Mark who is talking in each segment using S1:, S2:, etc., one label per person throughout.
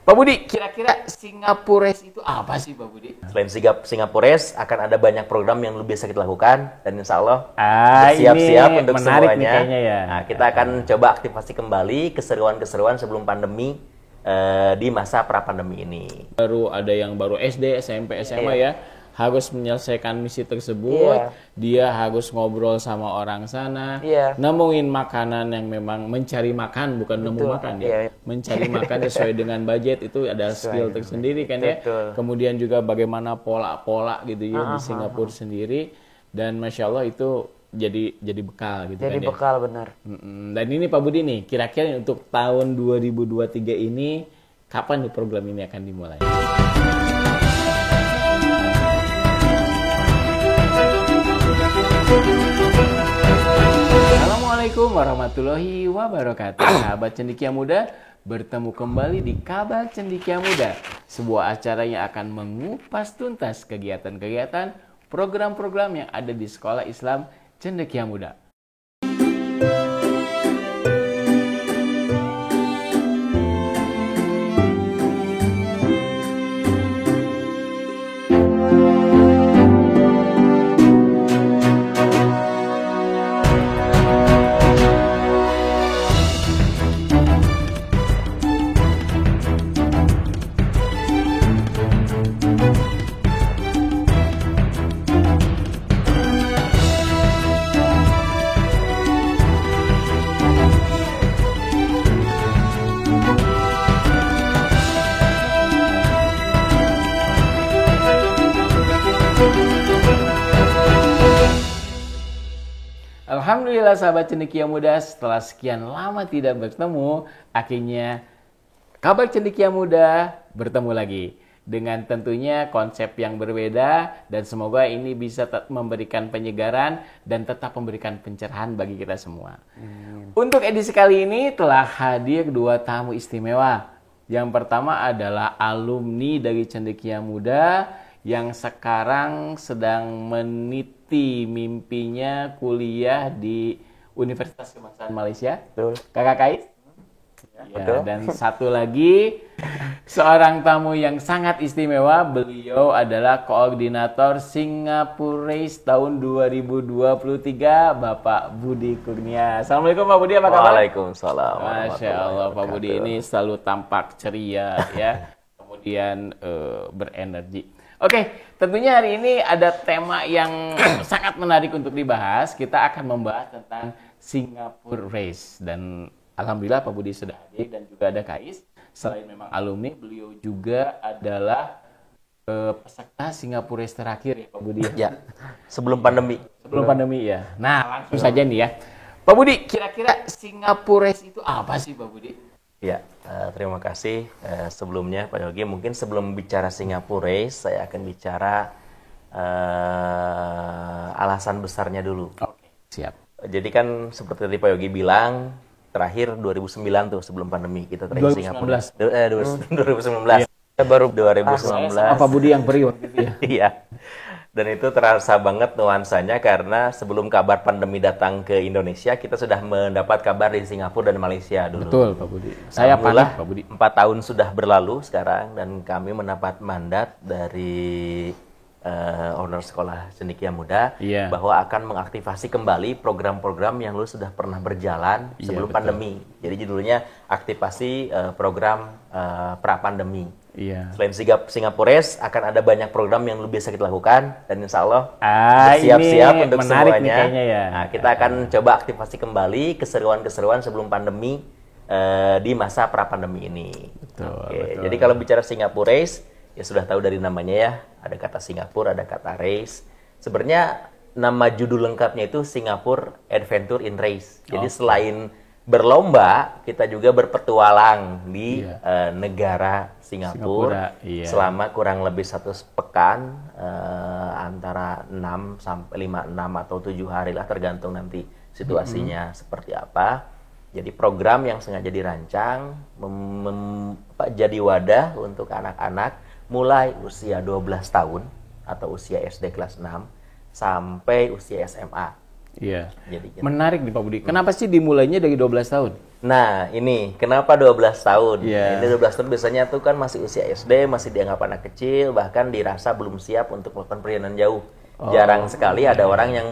S1: Pak Budi, kira-kira Singapura Race itu apa sih Pak Budi?
S2: Selain Singapura Race, akan ada banyak program yang lebih bisa kita lakukan. Dan insya Allah
S1: ini
S2: bersiap-siap untuk
S1: menarik
S2: semuanya.
S1: Nih kayaknya ya.
S2: Nah, kita akan coba aktifasi kembali keseruan-keseruan sebelum pandemi di masa pra-pandemi ini.
S1: Ada yang baru SD, SMP, SMA ya. Harus menyelesaikan misi tersebut, dia harus ngobrol sama orang sana, nemuin makanan yang memang mencari makan, bukan nemu makan ya, mencari makan sesuai dengan budget, itu ada skill tersendiri kan ya. Kemudian juga bagaimana pola-pola gitu ya di Singapura sendiri, dan masya Allah itu jadi bekal gitu
S3: jadi
S1: kan
S3: bekal
S1: ya.
S3: Benar.
S1: Dan ini Pak Budi nih, kira-kira untuk tahun 2023 ini kapan nih program ini akan dimulai? Assalamualaikum warahmatullahi wabarakatuh. Sahabat Cendekia Muda, bertemu kembali di Kabar Cendekia Muda, sebuah acara yang akan mengupas tuntas kegiatan-kegiatan, program-program yang ada di Sekolah Islam Cendekia Muda. Alhamdulillah sahabat Cendekia Muda, setelah sekian lama tidak bertemu, akhirnya Kabar Cendekia Muda bertemu lagi. Dengan tentunya konsep yang berbeda, dan semoga ini bisa memberikan penyegaran dan tetap memberikan pencerahan bagi kita semua. Untuk edisi kali ini telah hadir dua tamu istimewa. Yang pertama adalah alumni dari Cendekia Muda yang sekarang sedang meniti mimpinya kuliah di Universitas Kebangsaan Malaysia.
S3: Betul.
S1: Kakak Kais. Ya, dan satu lagi seorang tamu yang sangat istimewa, beliau adalah koordinator Singapura Race tahun 2023, Bapak Budi Kurnia. Assalamualaikum Pak Budi, apa kabar?
S2: Waalaikumsalam.
S1: Masya Allah, Pak Budi ini selalu tampak ceria ya, kemudian berenergi. Oke, tentunya hari ini ada tema yang sangat menarik untuk dibahas. Kita akan membahas tentang Singapura Race, dan alhamdulillah Pak Budi sudah hadir dan juga ada Kais. Selain memang alumni, beliau juga adalah peserta Singapura Race terakhir ya Pak Budi.
S2: Ya, sebelum pandemi.
S1: Sebelum pandemi ya. Nah, langsung saja nih ya. Pak Budi, kira-kira Singapura Race itu apa sih Pak Budi?
S2: Ya, terima kasih. Sebelumnya Pak Yogi, mungkin sebelum bicara Singapura Race, saya akan bicara alasan besarnya dulu.
S1: Oke, siap.
S2: Jadi kan seperti tadi Pak Yogi bilang, terakhir 2009 tuh sebelum pandemi kita terakhir
S1: 2019.
S2: 2019. Baru 2019.
S1: Apa Budi yang period gitu ya?
S2: Iya. Dan itu terasa banget nuansanya karena sebelum kabar pandemi datang ke Indonesia, kita sudah mendapat kabar di Singapura dan Malaysia dulu.
S1: Betul Pak Budi. Saya panik Pak Budi.
S2: 4 tahun sudah berlalu sekarang dan kami mendapat mandat dari owner sekolah Cendekia Muda bahwa akan mengaktifasi kembali program-program yang lu sudah pernah berjalan sebelum pandemi. Jadi judulnya aktivasi program pra-pandemi. Selain Singapura Race, akan ada banyak program yang lebih bisa kita lakukan, dan insya Allah bersiap-siap untuk semuanya. Nah, kita akan coba aktifasi kembali keseruan-keseruan sebelum pandemi di masa pra-pandemi ini. Betul. Jadi kalau bicara Singapura Race, ya sudah tahu dari namanya ya, ada kata Singapura, ada kata Race. Sebenarnya nama judul lengkapnya itu Singapore Adventure in Race. Jadi selain berlomba, kita juga berpetualang di negara Singapura selama kurang lebih 1 pekan, antara 6 sampai 5, 6 atau 7 hari lah, tergantung nanti situasinya seperti apa. Jadi program yang sengaja dirancang jadi wadah untuk anak-anak mulai usia 12 tahun atau usia SD kelas 6 sampai usia SMA.
S1: Iya. Jadi, menarik nih Pak Budi. Kenapa sih dimulainya dari 12 tahun?
S2: Nah, ini kenapa 12 tahun?
S1: Yeah.
S2: Ini 12 tahun biasanya tuh kan masih usia SD, masih dianggap anak kecil, bahkan dirasa belum siap untuk melakukan perjalanan jauh. Jarang sekali ada orang yang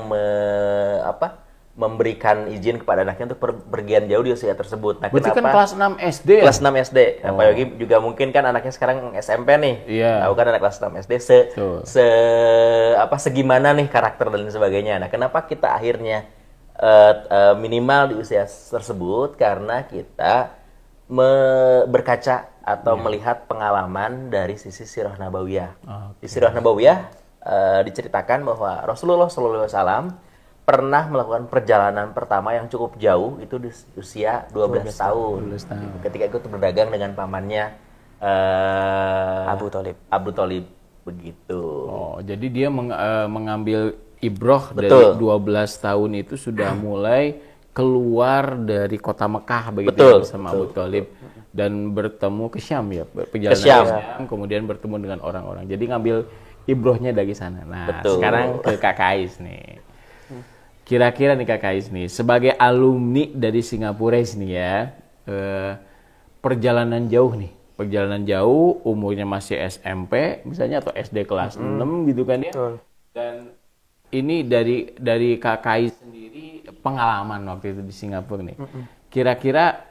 S2: memberikan izin kepada anaknya untuk pergian jauh di usia tersebut. Nah,
S1: berarti
S2: kenapa?
S1: Kan kelas 6 SD ya?
S2: Kelas 6 SD. Nah, Pak Yogi juga mungkin kan anaknya sekarang SMP nih.
S1: Iya.
S2: Tahu kan anak kelas 6 SD segimana nih karakter dan sebagainya. Nah, kenapa kita akhirnya minimal di usia tersebut? Karena kita berkaca atau melihat pengalaman dari sisi Sirah Nabawiyah. Di Sirah Nabawiyah diceritakan bahwa Rasulullah SAW pernah melakukan perjalanan pertama yang cukup jauh itu di usia 12 tahun. Ketika ikut berdagang dengan pamannya Abu Thalib begitu.
S1: Oh, jadi dia mengambil ibroh dari 12 tahun itu sudah mulai keluar dari kota Mekah begitu ya, bersama Abu Thalib dan bertemu ke Syam ya, perjalanan ke Syam, kemudian bertemu dengan orang-orang. Jadi ngambil ibrohnya dari sana. Nah, sekarang ke Kak Kais nih. Kira-kira nih Kak Kais nih, sebagai alumni dari Singapura nih ya, perjalanan jauh, umurnya masih SMP misalnya atau SD kelas 6 gitu kan ya. Dan ini dari Kak Kais sendiri pengalaman waktu itu di Singapura nih. Kira-kira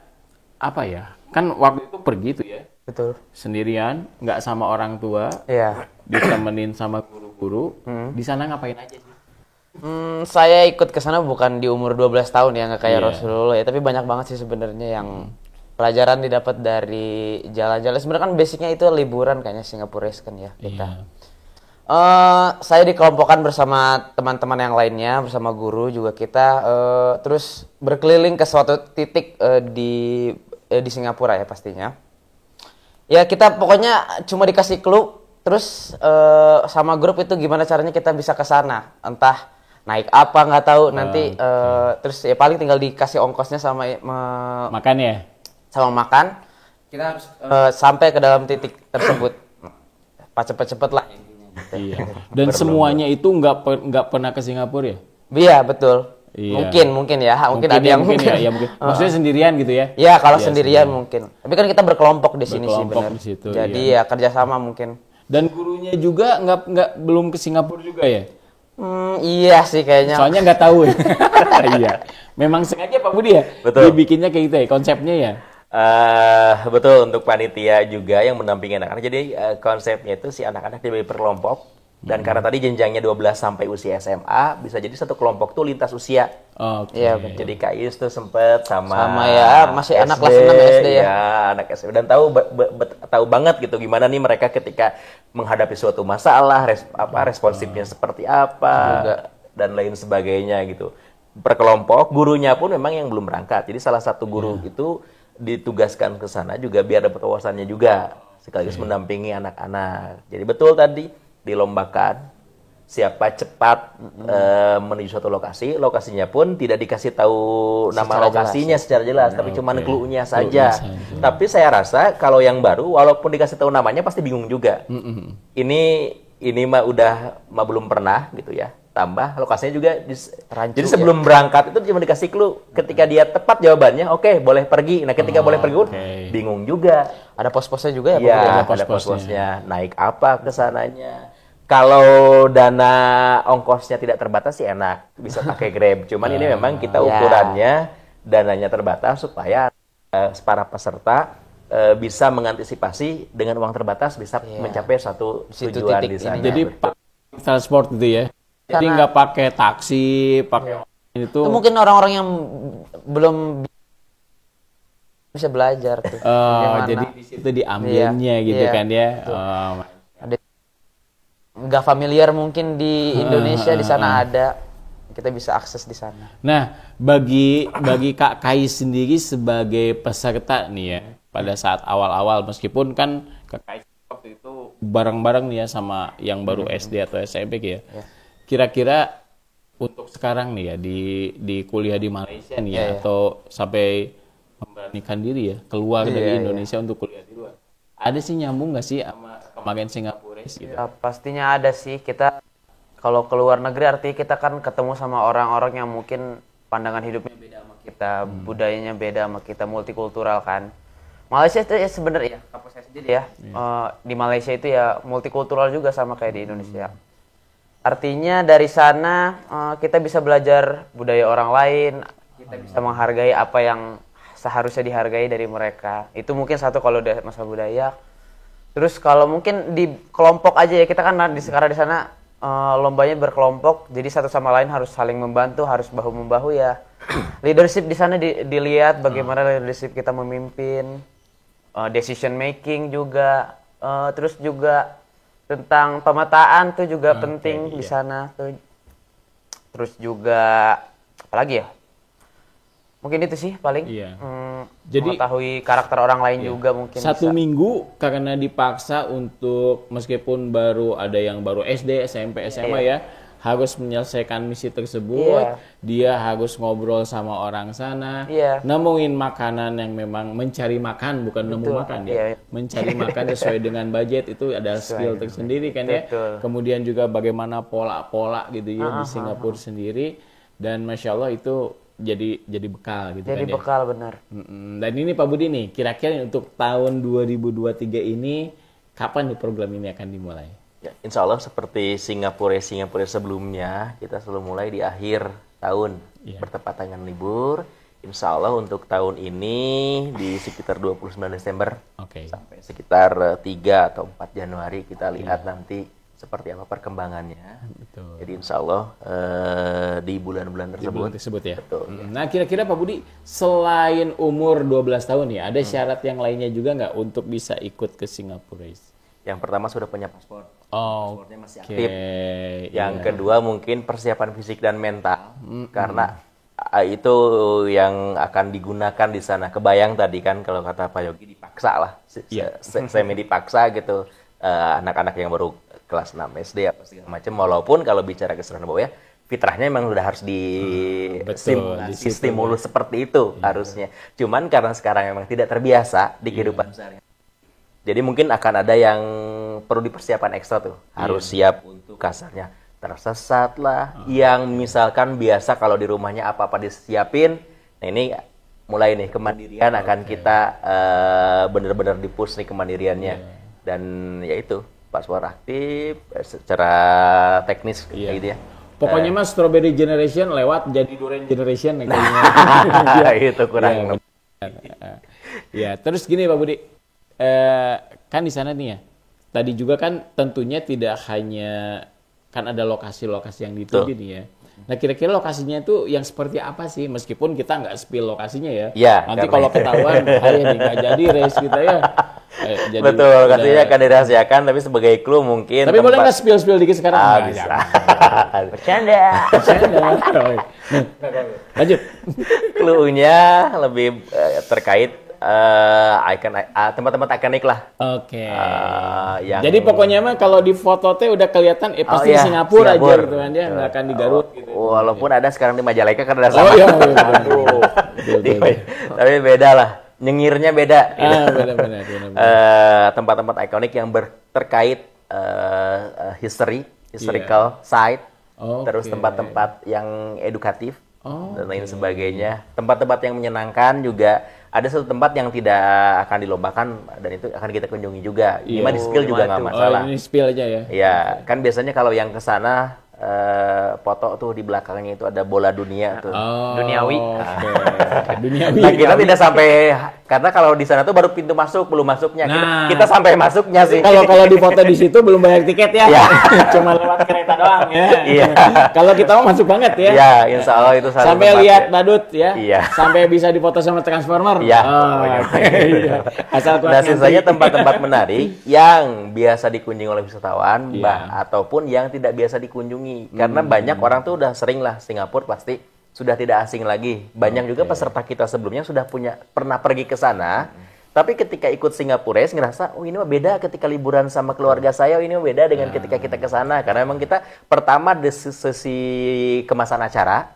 S1: apa ya? Kan waktu itu pergi tuh ya.
S3: Betul.
S1: Sendirian, nggak sama orang tua.
S3: Iya.
S1: Ditemenin sama guru-guru. Di sana ngapain aja sih?
S3: Saya ikut ke sana bukan di umur 12 tahun ya, nggak kayak Rasulullah ya, tapi banyak banget sih sebenarnya yang pelajaran didapat dari jalan-jalan. Sebenarnya kan basicnya itu liburan kayaknya Singapura kan ya kita. Saya dikelompokkan bersama teman-teman yang lainnya, bersama guru juga kita terus berkeliling ke suatu titik di Singapura ya pastinya. Ya kita pokoknya cuma dikasih clue, terus sama grup itu gimana caranya kita bisa ke sana, entah naik apa nggak tahu nanti terus ya paling tinggal dikasih ongkosnya sama
S1: makan ya,
S3: sama makan. Kita harus sampai ke dalam titik tersebut cepet-cepet lah.
S1: Iya. Dan semuanya itu nggak pernah ke Singapura ya?
S3: Iya betul.
S1: Iya.
S3: Mungkin ya, mungkin ada yang mungkin.
S1: Ya, mungkin. Maksudnya sendirian gitu ya?
S3: Iya kalau sendirian mungkin. Tapi kan kita berkelompok di sini sih benar. Jadi ya kerjasama mungkin.
S1: Dan gurunya juga belum ke Singapura juga ya?
S3: Iya sih kayaknya.
S1: Soalnya nggak tahu ya. Iya. Memang sengaja Pak Budi ya?
S2: Betul.
S1: Dibikinnya kayak gitu ya, konsepnya ya?
S2: Betul, untuk panitia juga yang mendampingi anak-anak. Jadi konsepnya itu si anak-anak dibagi per kelompok. Dan karena tadi jenjangnya 12 sampai usia SMA, bisa jadi satu kelompok tuh lintas usia.
S3: Iya betul.
S2: Jadi Kak Yus tuh sempet sama
S3: ya, masih
S2: SD,
S3: anak kelas 6 SD ya.
S2: Ya, anak SD. Dan tahu banget gitu gimana nih mereka ketika menghadapi suatu masalah, responsifnya seperti apa, dan lain sebagainya gitu. Per kelompok, gurunya pun memang yang belum berangkat. Jadi salah satu guru itu ditugaskan ke sana juga biar dapat wawasannya juga, sekaligus mendampingi anak-anak. Jadi betul tadi dilombakan siapa cepat menuju suatu lokasinya pun tidak dikasih tahu nama lokasinya secara jelas, tapi cuma clue-nya saja. Tapi saya rasa kalau yang baru walaupun dikasih tahu namanya pasti bingung juga. Ini mah belum pernah gitu ya. Tambah lokasinya juga jadi sebelum berangkat itu cuma dikasih clue. Ketika dia tepat jawabannya, oke, boleh pergi. Nah, ketika boleh pergi bingung juga.
S3: Ada pos-posnya juga ya?
S2: Iya, ada pos-posnya. Naik apa ke sananya? Kalau dana ongkosnya tidak terbatas sih enak, bisa pakai Grab. Cuman ini memang kita ukurannya dananya terbatas supaya para peserta bisa mengantisipasi dengan uang terbatas bisa mencapai satu tujuan di sana.
S1: Jadi transport gitu ya. Jadi nggak pakai taksi, pakai itu.
S3: Mungkin orang-orang yang belum bisa belajar tuh.
S1: Jadi di situ diambilnya gitu kan ya.
S3: Nggak familiar mungkin di Indonesia, di sana ada, kita bisa akses di sana.
S1: Nah, bagi Kak Kais sendiri sebagai peserta nih ya, pada saat awal-awal meskipun kan Kak Kais waktu itu bareng-bareng nih ya sama yang baru SD atau SMP ya. Kira-kira untuk sekarang nih ya di kuliah di Malaysia nih ya, atau sampai memberanikan diri ya keluar dari Indonesia untuk kuliah di luar. Ada sih nyambung nggak sih sama kemarin Singapura gitu?
S3: Ya, pastinya ada sih. Kita kalau keluar negeri artinya kita kan ketemu sama orang-orang yang mungkin pandangan hidupnya beda sama kita. kita, budayanya beda sama kita, multikultural kan. Malaysia itu ya sebenarnya, kampus saya sendiri ya, di Malaysia itu ya multikultural juga sama kayak di Indonesia. Artinya dari sana kita bisa belajar budaya orang lain, kita bisa menghargai apa yang seharusnya dihargai dari mereka. Itu mungkin satu kalau udah masalah budaya. Terus kalau mungkin di kelompok aja ya, kita kan sekarang di sana lombanya berkelompok, jadi satu sama lain harus saling membantu, harus bahu-membahu ya. Leadership di sana dilihat bagaimana leadership kita memimpin, decision making juga, terus juga tentang pemetaan tuh juga penting di sana tuh. Terus juga apalagi ya? Mungkin itu sih paling. Jadi mengetahui karakter orang lain juga mungkin.
S1: Satu minggu karena dipaksa untuk meskipun ada yang baru SD, SMP, SMA ya, harus menyelesaikan misi tersebut. Dia harus ngobrol sama orang sana, nemuin makanan yang memang mencari makan, bukan nemu makan ya. Mencari makan sesuai dengan budget itu ada skill tersendiri kan ya. Kemudian juga bagaimana pola-pola gitu ya di Singapura sendiri, dan Masya Allah itu jadi bekal gitu.
S3: Jadi
S1: kan
S3: bekal ya? Benar.
S1: Dan ini Pak Budi nih, kira-kira untuk tahun 2023 ini kapan nih program ini akan dimulai?
S2: Ya, insya Allah seperti Singapura sebelumnya, kita selalu mulai di akhir tahun, bertepatan dengan libur. Insya Allah untuk tahun ini di sekitar 29 Desember sampai sekitar 3 atau 4 Januari kita lihat nanti seperti apa perkembangannya.
S1: Betul.
S2: Jadi insya Allah di bulan-bulan tersebut
S1: ya.
S2: Betul.
S1: Nah kira-kira Pak Budi, selain umur 12 tahun ya, ada syarat yang lainnya juga nggak untuk bisa ikut ke Singapura?
S2: Yang pertama sudah punya paspor. Paspornya masih aktif. Yang kedua mungkin persiapan fisik dan mental, karena itu yang akan digunakan di sana. Kebayang tadi kan kalau kata Pak Yogi dipaksa lah, semi dipaksa gitu, anak-anak yang baru kelas 6 SD apa segala macam, walaupun kalau bicara keseruan bahwa ya fitrahnya memang udah harus stimulus seperti itu harusnya. Cuman karena sekarang memang tidak terbiasa di kehidupan sehari-hari. Jadi mungkin akan ada yang perlu dipersiapkan ekstra tuh. Harus siap untuk kasarnya tersesat lah, yang misalkan biasa kalau di rumahnya apa-apa disiapin. Nah ini mulai nih kemandirian akan kita benar-benar di-push nih kemandiriannya. Dan ya itu paspor aktif secara teknis gitu ya.
S1: Pokoknya mas Strawberry Generation lewat jadi Durian Generation kayaknya.
S2: Itu kurang.
S1: Ya, terus gini Pak Budi, kan di sana nih ya. Tadi juga kan tentunya tidak hanya kan ada lokasi-lokasi yang dituju nih ya. Nah kira-kira lokasinya itu yang seperti apa sih? Meskipun kita nggak spill lokasinya ya. Nanti kalau ketahuan, nggak jadi race kita ya.
S2: Betul, lokasinya akan dirahasiakan, tapi sebagai clue mungkin.
S1: Tapi boleh nggak spill sedikit sekarang?
S2: Bisa.
S3: Bercanda.
S1: Lanjut.
S2: Clue-nya lebih terkait tempat-tempat ikonik lah.
S1: Jadi pokoknya mah kalau di foto teh udah kelihatan pasti Singapura aja gitu kan dia, nggak akan di Garut gitu.
S2: Walaupun ada sekarang di Majalengka karena ada sama. Tapi beda lah. Nyengirnya beda.
S1: Benar.
S2: Tempat-tempat ikonik yang terkait historical site, terus tempat-tempat yang edukatif dan lain sebagainya. Tempat-tempat yang menyenangkan juga. Ada satu tempat yang tidak akan dilombakan dan itu akan kita kunjungi juga. Ini di spill juga nggak masalah.
S1: Ini spill aja ya.
S2: Iya, kan biasanya kalau yang ke sana foto tuh di belakangnya itu ada bola dunia tuh.
S3: Duniawi.
S1: Duniawi.
S2: Nah, kita tidak sampai karena kalau di sana tuh baru pintu masuk, belum masuknya. Kita sampai masuknya sih.
S1: Kalau di foto di situ belum bayar tiket ya. Cuma lewat kereta doang ya.
S2: Iya.
S1: Kalau kita mau masuk banget ya.
S2: Iya, insya Allah itu
S1: sampai lihat badut ya.
S2: Iya.
S1: Sampai bisa difoto sama Transformer.
S2: Iya.
S1: Asal
S2: nah, sisanya tempat-tempat menarik yang biasa dikunjungi oleh wisatawan ataupun yang tidak biasa dikunjungi. Karena banyak orang tuh udah sering lah Singapura pasti sudah tidak asing lagi. Banyak juga peserta kita sebelumnya sudah pernah pergi ke sana. Tapi ketika ikut Singapura ngerasa, oh ini mah beda ketika liburan sama keluarga saya, ini mah beda dengan ketika kita ke sana. Karena memang kita pertama dari sisi kemasan acara,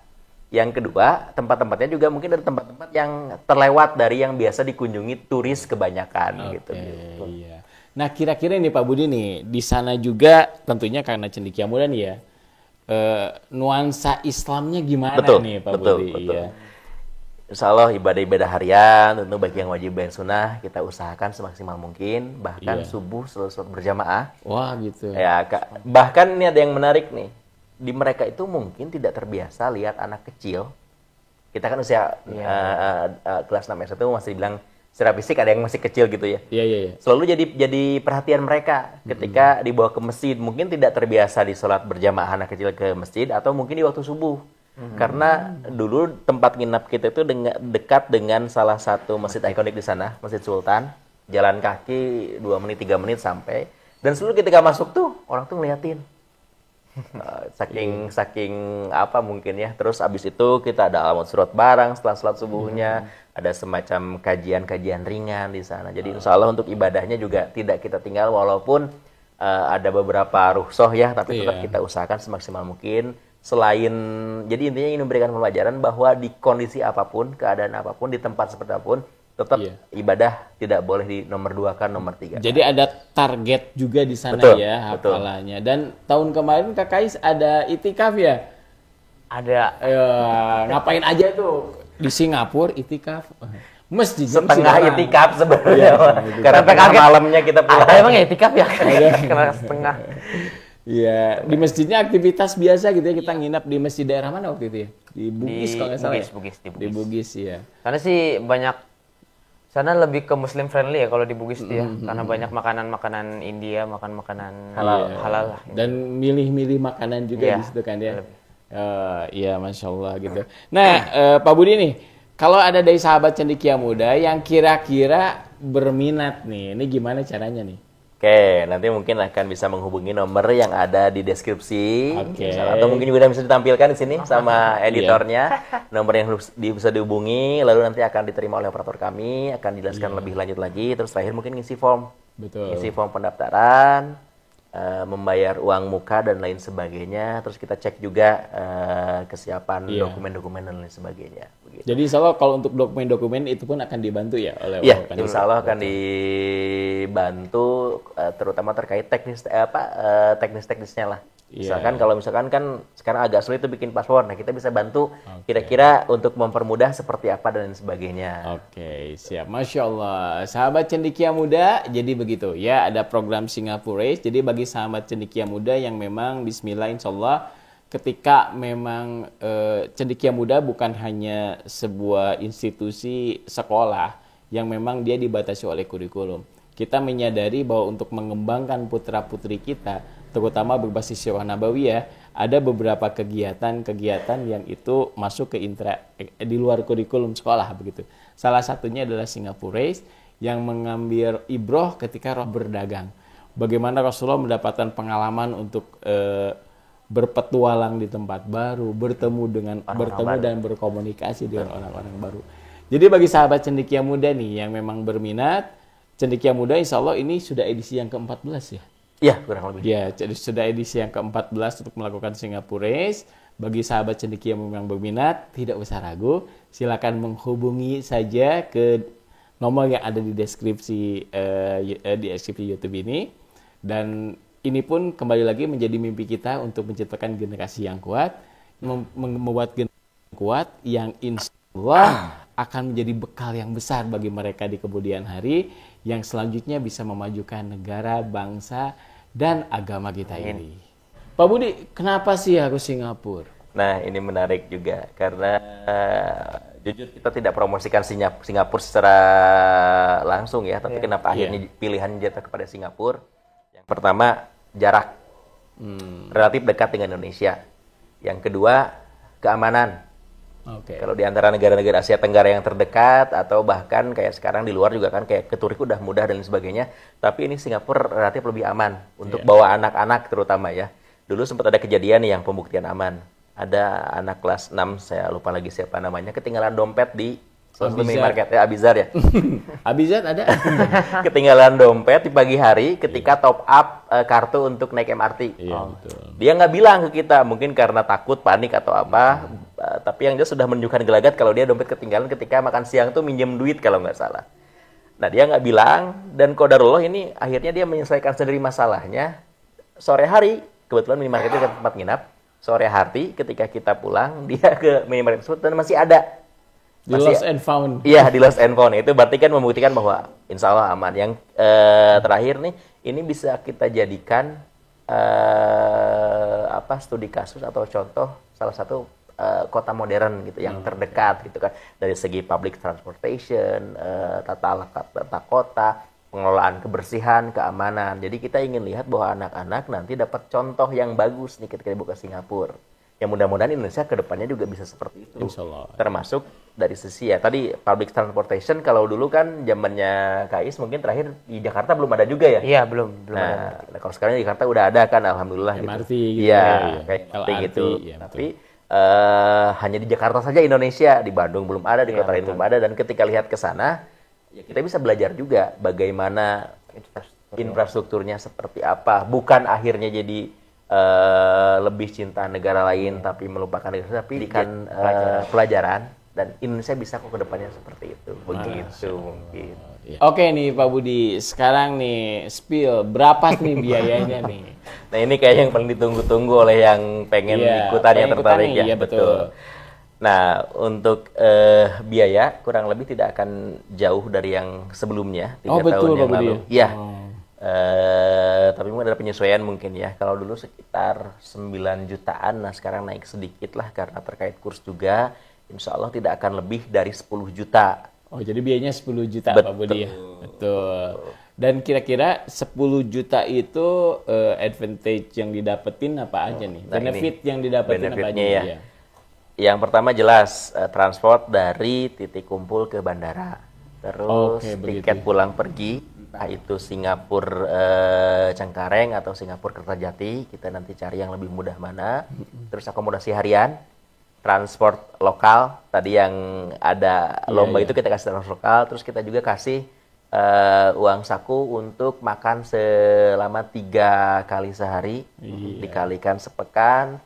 S2: yang kedua tempat-tempatnya juga mungkin dari tempat-tempat yang terlewat dari yang biasa dikunjungi turis kebanyakan gitu.
S1: Iya. Nah kira-kira ini Pak Budi nih, di sana juga tentunya karena Cendekia Muda nih ya, nuansa Islamnya gimana nih Pak Budi?
S2: Betul. Insya Allah ibadah-ibadah harian, tentu bagi yang wajib dan sunnah, kita usahakan semaksimal mungkin, bahkan subuh selalu sholat berjamaah.
S1: Wah gitu.
S2: Ya, bahkan ini ada yang menarik nih, di mereka itu mungkin tidak terbiasa lihat anak kecil. Kita kan usia kelas 6 S1 masih bilang secara fisik ada yang masih kecil gitu ya.
S1: Iya.
S2: Selalu jadi perhatian mereka ketika dibawa ke masjid. Mungkin tidak terbiasa di sholat berjamaah anak kecil ke masjid, atau mungkin di waktu subuh. Karena dulu tempat nginap kita itu dekat dengan salah satu masjid ikonik di sana, Masjid Sultan. Jalan kaki 2 menit 3 menit sampai. Dan selalu ketika masuk tuh orang tuh ngeliatin. Saking apa mungkin ya. Terus abis itu kita ada alamat surat bareng setelah sholat subuhnya. Ada semacam kajian-kajian ringan di sana. Jadi insya Allah untuk ibadahnya juga tidak kita tinggal, walaupun ada beberapa rukhsah ya, tapi tetap kita usahakan semaksimal mungkin. Jadi intinya ingin memberikan pembelajaran bahwa di kondisi apapun, keadaan apapun, di tempat seperti apapun, tetap ibadah tidak boleh di nomor 2 kan, nomor 3.
S1: Jadi ada target juga di sana hafalannya. Dan tahun kemarin Kak Kais ada itikaf ya?
S3: Ada.
S1: Ngapain aja tuh? Di Singapura itikaf. Masjid
S2: setengah itikaf sebenarnya. Karena malamnya kita pulang.
S3: Emang itikaf ya? Karena setengah.
S1: Iya, di masjidnya aktivitas biasa gitu ya. Kita nginap di masjid daerah mana waktu itu ya? Di Bugis kalau nggak salah. Di Bugis ya.
S3: Sana sih sana lebih ke Muslim friendly ya kalau di Bugis ya. Karena banyak makanan India, makanan halal lah.
S1: Dan milih-milih makanan juga di situ kan ya. Iya, Masya Allah gitu. Nah, Pak Budi nih, kalau ada dari sahabat cendekia muda yang kira-kira berminat nih, ini gimana caranya nih?
S2: Oke, nanti mungkin akan bisa menghubungi nomor yang ada di deskripsi. Atau mungkin juga bisa ditampilkan di sini sama editornya. Nomor yang bisa dihubungi, lalu nanti akan diterima oleh operator kami, akan dijelaskan lebih lanjut lagi. Terus terakhir mungkin ngisi form. Ngisi form pendaftaran, membayar uang muka dan lain sebagainya. Terus kita cek juga kesiapan dokumen-dokumen dan lain sebagainya. Begitu.
S1: Jadi insya Allah kalau untuk dokumen-dokumen itu pun akan dibantu ya oleh
S2: insya Allah akan dibantu, terutama terkait teknisnya lah. Kalau misalkan kan sekarang agak sulit tuh bikin paspor, nah kita bisa bantu kira-kira untuk mempermudah seperti apa dan sebagainya.
S1: Oke, siap. Masya Allah. Sahabat cendekia muda, jadi begitu ya, ada program Singapura Race. Jadi bagi sahabat cendekia muda yang memang bismillah insya Allah, ketika memang cendekia muda bukan hanya sebuah institusi sekolah yang memang dia dibatasi oleh kurikulum. Kita menyadari bahwa untuk mengembangkan putra-putri kita, terutama berbasis sirah nabawiyah, ada beberapa kegiatan-kegiatan yang itu masuk ke di luar kurikulum sekolah begitu. Salah satunya adalah Singapura Race yang mengambil ibroh ketika roh berdagang. Bagaimana Rasulullah mendapatkan pengalaman untuk berpetualang di tempat baru, bertemu dan berkomunikasi dengan orang-orang baru. Jadi bagi sahabat cendekia muda nih yang memang berminat, cendekia muda insya Allah ini sudah edisi yang ke-14 ya?
S2: Iya, kurang lebih.
S1: Ya, jadi sudah edisi yang ke-14 untuk melakukan Singapura Race. Bagi sahabat cendekia yang memang berminat, tidak usah ragu, silakan menghubungi saja ke nomor yang ada di deskripsi YouTube ini. Dan ini pun kembali lagi menjadi mimpi kita untuk menciptakan generasi yang kuat, membuat generasi yang kuat yang insya Allah akan menjadi bekal yang besar bagi mereka di kemudian hari, yang selanjutnya bisa memajukan negara, bangsa, dan agama kita ini. Pak Budi, kenapa sih harus Singapura?
S2: Nah, ini menarik juga, karena jujur kita tidak promosikan Singapura secara langsung ya, tapi kenapa akhirnya pilihan jatuh kepada Singapura? Yang pertama, jarak. Relatif dekat dengan Indonesia. Yang kedua, keamanan. Kalau di antara negara-negara Asia Tenggara yang terdekat, atau bahkan kayak sekarang di luar juga kan kayak ke Turki udah mudah dan sebagainya, tapi ini Singapura relatif lebih aman untuk bawa anak-anak terutama ya. Dulu sempat ada kejadian yang pembuktian aman. Ada anak kelas 6, saya lupa lagi siapa namanya, ketinggalan dompet di salah satu minimarket ya, Abizar ya.
S1: Abizar ada.
S2: Ketinggalan dompet di pagi hari ketika top up kartu untuk naik MRT.
S1: Betul.
S2: Dia nggak bilang ke kita, mungkin karena takut, panik atau apa. Tapi yang dia sudah menunjukkan gelagat kalau dia dompet ketinggalan ketika makan siang tuh minjem duit kalau nggak salah. Nah, dia nggak bilang, dan qadarullah ini akhirnya dia menyelesaikan sendiri masalahnya. Sore hari, kebetulan minimarket itu tempat nginap. Sore hari ketika kita pulang, dia ke minimarket tersebut dan masih ada.
S1: Di lost and found.
S2: Iya, di lost and found. Itu berarti kan membuktikan bahwa insya Allah aman. Yang terakhir nih, ini bisa kita jadikan studi kasus atau contoh salah satu kota modern gitu yang terdekat gitu kan, dari segi public transportation, tata kota, pengelolaan kebersihan, keamanan. Jadi kita ingin lihat bahwa anak-anak nanti dapat contoh yang bagus nih ketika dibuka Singapura. Yang mudah-mudahan Indonesia ke depannya juga bisa seperti itu.
S1: Insyaallah.
S2: Termasuk dari sisi ya tadi public transportation, kalau dulu kan zamannya Kais mungkin terakhir di Jakarta belum ada juga ya.
S3: Iya, belum
S2: Nah, kalau sekarang di Jakarta udah ada kan, alhamdulillah
S1: MRT
S2: gitu.
S1: gitu
S2: Iya,
S1: ya.
S2: kayak
S1: LRT
S2: gitu.
S1: ya,
S2: Tapi hanya di Jakarta saja Indonesia, di Bandung belum ada, di kota lain belum ada, dan ketika lihat ke sana ya kita bisa belajar juga bagaimana infrastrukturnya seperti apa. Bukan akhirnya jadi lebih cinta negara lain tapi melupakan negara, tapi kan pelajaran, dan Indonesia bisa kok ke depannya seperti itu. Begitu mungkin.
S1: Oke nih Pak Budi, sekarang nih spill berapa nih biayanya nih?
S2: Nah ini kayaknya yang paling ditunggu-tunggu oleh yang pengen ikutan, yang tertarik ya. Betul. Nah untuk biaya kurang lebih tidak akan jauh dari yang sebelumnya 3 tahun yang lalu. Iya. Tapi mungkin ada penyesuaian mungkin ya. Kalau dulu sekitar 9 jutaan, nah sekarang naik sedikit lah karena terkait kurs juga. Insya Allah tidak akan lebih dari 10 juta.
S1: Oh, jadi biayanya 10 juta Pak Budi ya? Betul. Dan kira-kira 10 juta itu advantage yang didapetin apa aja nih? Benefit yang didapetin apa aja?
S2: Ya. Yang pertama jelas transport dari titik kumpul ke bandara. Terus tiket pulang pergi, entah itu Singapura Cengkareng atau Singapura Kertajati, kita nanti cari yang lebih mudah mana. Terus akomodasi harian, transport lokal, tadi yang ada lomba itu kita kasih transport lokal, terus kita juga kasih uang saku untuk makan selama 3 kali sehari, dikalikan sepekan.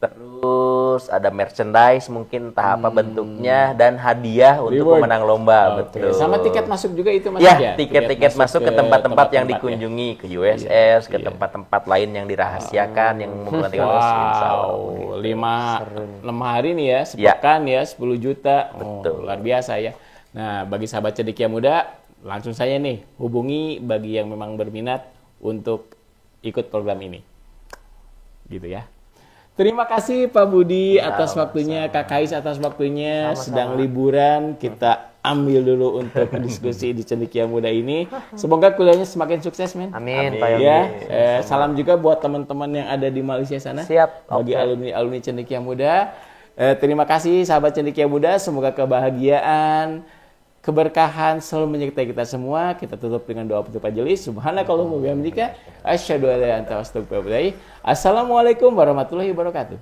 S2: Terus ada merchandise mungkin entah apa bentuknya, dan hadiah untuk pemenang lomba. Betul.
S1: Sama tiket masuk juga itu masuk
S2: ya? Tiket masuk ke tempat-tempat yang dikunjungi, ke USS, ke tempat-tempat lain yang dirahasiakan, yang membutuhkan
S1: Wow, 6 hari nih ya, sepekan ya 10 juta.
S2: Betul.
S1: Luar biasa ya. Nah, bagi sahabat Cendekia Muda, langsung saja nih hubungi bagi yang memang berminat untuk ikut program ini. Gitu ya. Terima kasih Pak Budi atas waktunya, Kak Kais atas waktunya. Sedang liburan, kita ambil dulu untuk diskusi di Cendekia Muda ini. Semoga kuliahnya semakin sukses, men.
S3: Amin, Pak Yogi.
S1: Ya, salam juga buat teman-teman yang ada di Malaysia sana.
S3: Siap.
S1: Bagi alumni Cendekia Muda. Terima kasih sahabat Cendekia Muda. Semoga kebahagiaan, keberkahan selalu menyertai kita semua. Kita tutup dengan doa penutup majelis. Subhanakallahumma wa bihamdika asyhadu an la ilaha illa anta astaghfiruka wa atubu ilaik. Assalamualaikum warahmatullahi wabarakatuh.